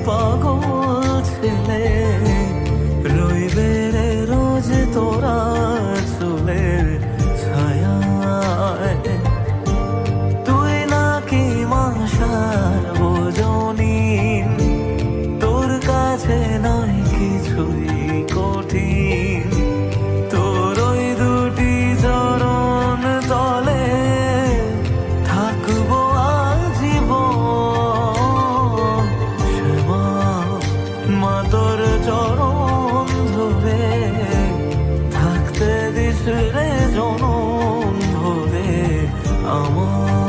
পাগল ছেলে রইবে রে রোজ তোরা চুলের ছায়ায়। তুই নাকি মাসার বোঝনি, তোর কাছে নয় কিছুই কঠিন। তোর ওই দুটি চরণ তলে থাকবো আজীবন। শ্যামা মা তোর চরণ ধরে থাকতে দিস রে জনম ভরে আমার।